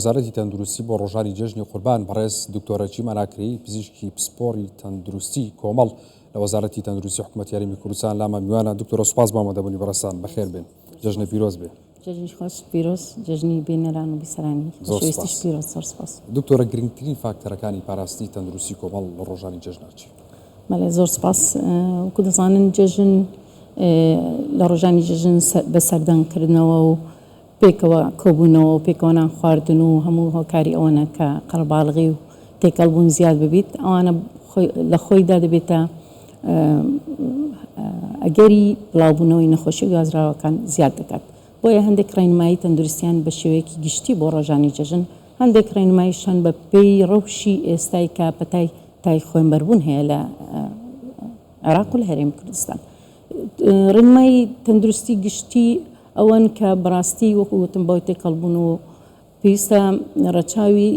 وەزارەتی تەندروستی بۆ ڕۆژانی جێژنی قوربان بەڕێز دکتۆرە چیمە ناکری پزیشکی پسپۆری تەندروستی کۆمەڵ لە وەزارەتی تەندروستی حکوومەتی یاریمی کوردستان لامە میوانە. دکتۆرە سوپاس بامەدەبوونی بەڕێستان، بەخێر بێن، جێژنە پیرۆز بێ. جێژنی خۆش پیرۆز، جێژنی بینەران و بیسەرانی خۆشەویستیش پیرۆز. زۆر سپاس. دکتۆرە، گرنگترین فاکتەرەکانی پاراستی تەندروستی کۆمەڵ لە ڕۆژانی جێژنە چی؟ بەڵێ زۆر سپاس. وەکو دەزانن جێژن لە ڕۆژانی جێژن بە سەردانکردنەوە و پێکەوە کۆبوونەوە و پێکەوە نان خواردن و هەموو هۆکاری ئەوەنە کە قەرەباڵغی و تێکەڵبوون زیاد ببیت، ئەوانە لە خۆیدا دەبێتە ئەگەری بڵاوبوونەوەی نەخۆشی گازراوەکان زیاد دەکات. بۆیە هەندێک ڕێنمایی تەندروستیان بە شێوەیەکی گشتی بۆ ڕۆژانی جێژن، هەندێک ڕێنماییشان بە پێی ڕەوشی ئێستای کە پەتای تای خوێنبەربوون هەیە لە عێراق و لە هەرێمی کوردستان. ڕێنمایی تەندروستی گشتی ئەوەن کە بەڕاستی وەکو وتم بۆی تێکەڵبوون و پێویستە ڕەچاوی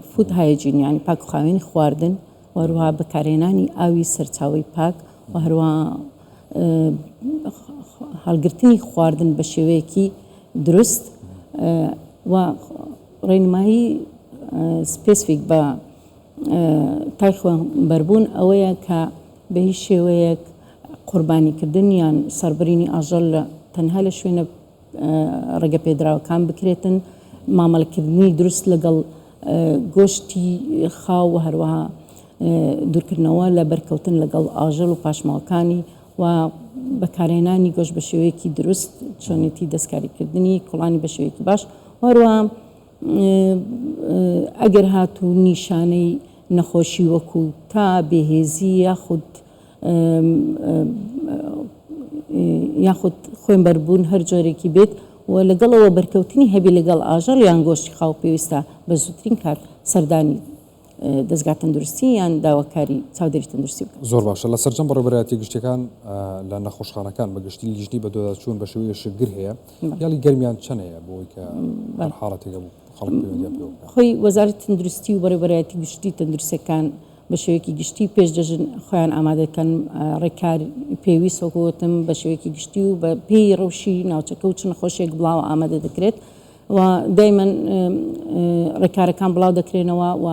فود هایجین، یعنی پاک و خاوێنی خواردن، وهروها بەکارهێنانی ئاوی سەرچاوی پاک و هەروها هەڵگرتنی خواردن بە شێوەیەکی دروست و ڕێنمایی سپێسیفیک بە تای خوێنبەربوون ئەوەیە کە بە هیچ شێوەیەک قوربانیکردن یان سەربڕینی ئاژەڵ تەنها لە شوێنە ڕێگە پێدراوەکان بکرێتن، مامەڵەکردنی دروست لەگەڵ گۆشتی خاو و هەروەها دوورکردنەوە لە بەرکەوتن لەگەڵ ئاژەڵ و پاشماوەکانی و بەکارهێنانی گۆشت بە شێوەیەکی دروست، چۆنێتی دەستکاریکردنی کوڵانی بە شێوەیەکی باش، هەروەها ئەگەر هاتوو نیشانەی نەخۆشی وەکو تا بێهێزی یاخود خوێنبەربوون هەر جۆرێکی بێت و لەگەڵەوە بەرکەوتنی هەبی لەگەڵ ئاژەڵ یان گۆشتی خاو پێویستە بە زووترین کات سەردانی دەستگا تەندروستی یان داواکاری چاودێری تەندروستی بکەن. زۆر باشە. لە سەرجەم بەڕێوەبەرەتی گشتەکان لە نەخۆشخانەکان بەگشتی لیژنی بە دۆداچوون بە شێوەیە شگر هەیە، یاڵی گەرمیان چەند هەیە بۆی کە حاڵەتێکە بوو خەڵک پەیوەندیان پێ بکات؟ خۆی وەزارەتی تەندروستی و بەڕێوەبەرەتی گشتی تەندروستیەکان بە شێوەیەکی گشتی پێش دەژن خۆیان ئامادەکەن ڕێکار پێویست وەکوتم بە شێوەیەکی گشتی و بە پێی ڕەوشی ناوچەکە و چ نەخۆشیێک بڵاو ئامادە دەکرێت و دایمەن ڕێکارەکان بڵاو دەکرێنەوە و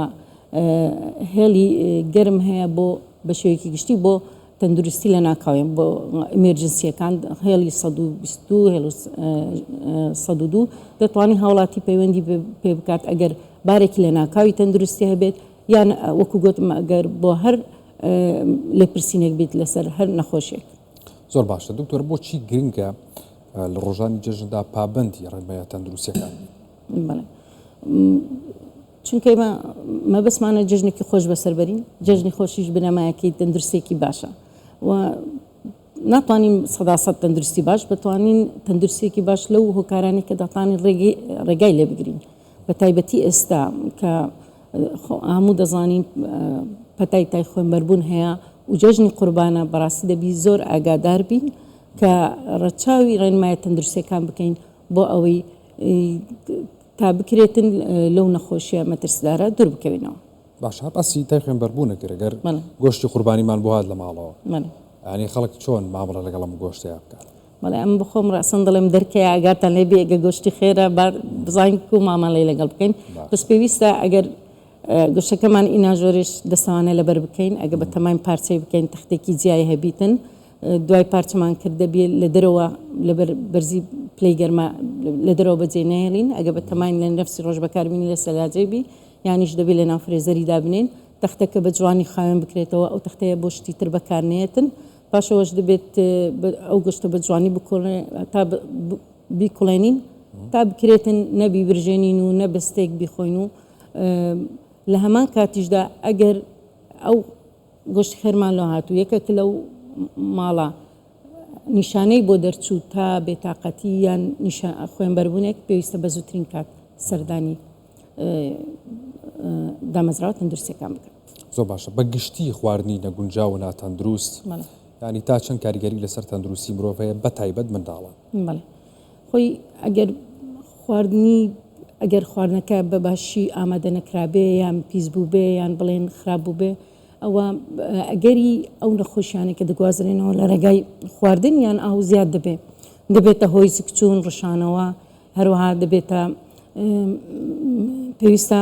هێڵی گەرم هەیە بۆ بە شێوەیەکی گشتی بۆ تەندروستی لە ناکاوێن، بۆ ئەمێرجنسیەکان هێڵی 120 هێڵ 102 دەتوانین هاوڵاتی پەیوەندی پێ بکات ئەگەر بارێکی لە ناکاوی تەندروستی هەبێت یان وەکو گوتم ئەگەر بۆ هەر لێپرسینێک بیت لەسەر هەر نەخۆشیێک. زۆر باشە. دکتۆر، بۆچی گرنگە لە ڕۆژانی جێژندا پابەندی ڕێنمایە تەندروستیەکان؟ بەڵێ چونکە ئێمە مەبەسمانە جێژنێکی خۆش بەسەربەرین، جێژنی خۆشیش بنەمایەکی تەندروستێکی باشە و ناتوانین 100% تەندروستی باش بتوانین تەندروستێکی باش لەو هۆکارانی کە دەتوانین ڕێگای لێ بگرین، بە تایبەتی ئێستا کە هەموو دەزانین پەتای تای خوێنبەربوون هەیە و جێژنی قوربانە، بەڕاستی دەبی زۆر ئاگادار بین کە ڕەچاوی ڕێنمایە تەندروستیەکان بکەین بۆ ئەوەی تا بکرێتن لەو نەخۆشیە مەترسدارە دوور بکەوینەوە. باشە. باسی تای خوێنبەربوونە گەر گۆشتی قوربانیمان بۆ هات لە ماڵەوە، ینی خەڵک چۆن مامەڵە لەگەڵ ئەم گۆشتەیە بکات؟ بەڵێ ئەم بخۆم ڕاستن دڵێم دەرکەیە ئاگاتان لێ بێ ئەگە گۆشتی خێرە بزانین و مامەڵەی لەگەڵ بکەین. بەس پێویستە ئەگەر گۆشتەکەمان ئیناژۆرش دەستەوانە لەبەر بکەین، ئەگە بە تەمای پارچەی بکەین تەختێکی جیای هەبیتن، دوای پارچەمان کردە بێ لە دەرەوە لەبەر بەرزی پلەی گەرمە لە دەرەوە بەجێ نەهێڵین، ئەگە بە تەماین لە نەفسی ڕۆژ بەکاربینی لە سەلاجێبی یانیش دەبێت لە ناو فرێزەری دابنێن، تەختەکە بە جوانی خاوێن بکرێتەوە، ئەو تەختەیە بۆ شتی تر بەکارنێتن، پاشەوەش دەبێت ئەو گۆشتە بە جوانی تا بیکوڵێنین تا بکرێتن نەبی برژێنین و نەبەستێک بیخۆین و لە هەمان کاتیشدا ئەگەر ئەو گۆشتی خێرمان لە هاتوو یەکێک لەو ماڵە نیشانەی بۆ دەرچوو تا بێتاقەتی یان خوێنبەربوونێک پێویستە بە زووترین کات سەردانی دامەزراوە تەندروستیەکان بکەن. زۆر باشە. بە گشتی خواردنی نەگونجاو و ناتەندروست ینی تا چەند کاریگەری لەسەر تەندروستی مرۆڤ هەیە بە تایبەت منداڵان؟ بەڵێ خۆی ئەگەر خواردنەکە بە باشی ئامادە نەکرابێ یان پیس بوو بێ یان بڵێن خراپ بوو بێ، ئەوە ئەگەری ئەو نەخۆشیانە کە دەگوازرێنەوە لە ڕێگای خواردن یان ئاو زیاد دەبێتە هۆی سکچوون ڕشانەوە، هەروەها دەبێتە پێویستە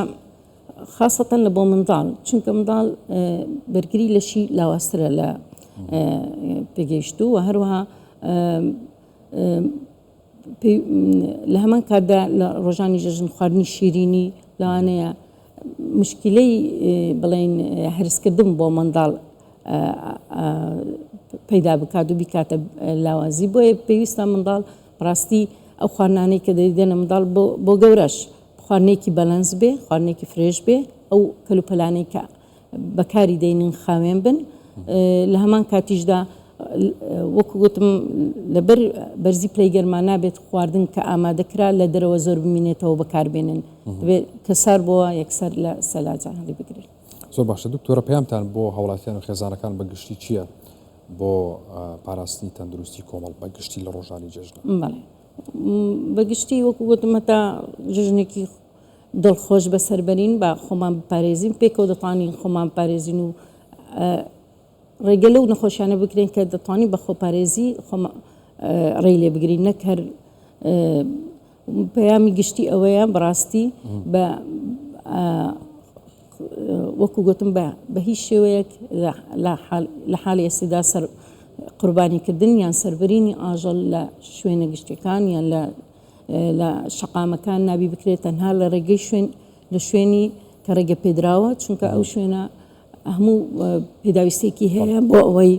خاصەتەن لە بۆ منداڵ چونکە منداڵ بەرگری لەشی لاوااسترە لە پێگەیشتو و هەروەها لە هەمان کاتدا لە ڕۆژانی جەژن خواردنی شیرینی لەوانەیە مشکلەی بڵێن هەرسکردن بۆ منداڵ پەیدا بکات و بیکاتە لاوازی بۆیە پێویستە منداڵ ڕاستی ئەو خواردنانەی کە دەیدێنە منداڵ بۆ گەورەش خواردنێکی بەلەنس بێ خواردنێکی فرێش بێ ئەو کەلوپەلانەی کە بەکاری دەینن خاوێن بن لە هەمان کاتیشدا وەکو گوتم لەبەر بەرزی پلەی گەرمان نابێت خواردن کە ئامادەکرا لە دەرەوە زۆر بمینێتەوە بەکاربێنن دەبێت کەسار بۆە یەکسەر لە سەلاجان هەڵی بگرێت. زۆر باشە دکتۆرە پێیامتان بۆ هەوڵاتیان و خێزانەکان بەگشتی چییە بۆ پاراستنی تەندروستی کۆمەڵ بەگشتی لە ڕۆژانی جەژن؟ بەڵێ بەگشتی وەکو گوتم هەتا جژنێکی دڵخۆش بەسەربەرین بە خۆمان بپارێزین پێکەوە دەتوانین خۆمان پارێزین و ڕێگە لەو نەخۆشیانە بکرێن کە دەتوانین بە خۆپارێزی ڕێی لێ بگرین نەک هەر پەیامی گشتی ئەوەیە بەڕاستی بە وەکو گوتم بە هیچ شێوەیەک لە حاڵی ئێستادا سەر قوربانیکردن یان سەربەرینی ئاژەڵ لە شوێنە گشتەکان یان لە شەقامەکان نابی بکرێت تەنها لە ڕێگەی لە شوێنی کە ڕێگە پێدراوە چونکە ئەو شوێنە هەموو پێداویستێکی هەیە بۆ ئەوەی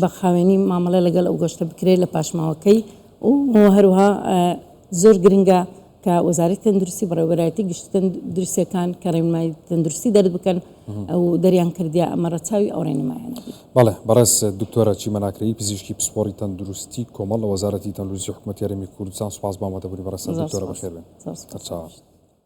بە خاوێنی مامەڵە لەگەڵ ئەو گەشتە بکرێت لە پاشماوەکەی و هەروها زۆر گرنگە کە وەزارەتی تەندروستی بەڕێوەبەرایەتی گشتی تەندروستیەکان کە ڕێنمایی تەندروستی دەرد بکەن ئەو دەریان کردیا ئەمە ڕەچاوی ئەو ڕێنمایانە بێت. بەڵێ بەڕێز دکتۆرە چیمەناکری پزیشکی پسپۆڕی تەندروستی کۆمەڵ لە وەزارەتی تەندروستی حکوومەتی هەرێمی کوردستان سوپاس بۆ ئامادەبوونی بەڕێز دکتۆرە بەخێر بێن.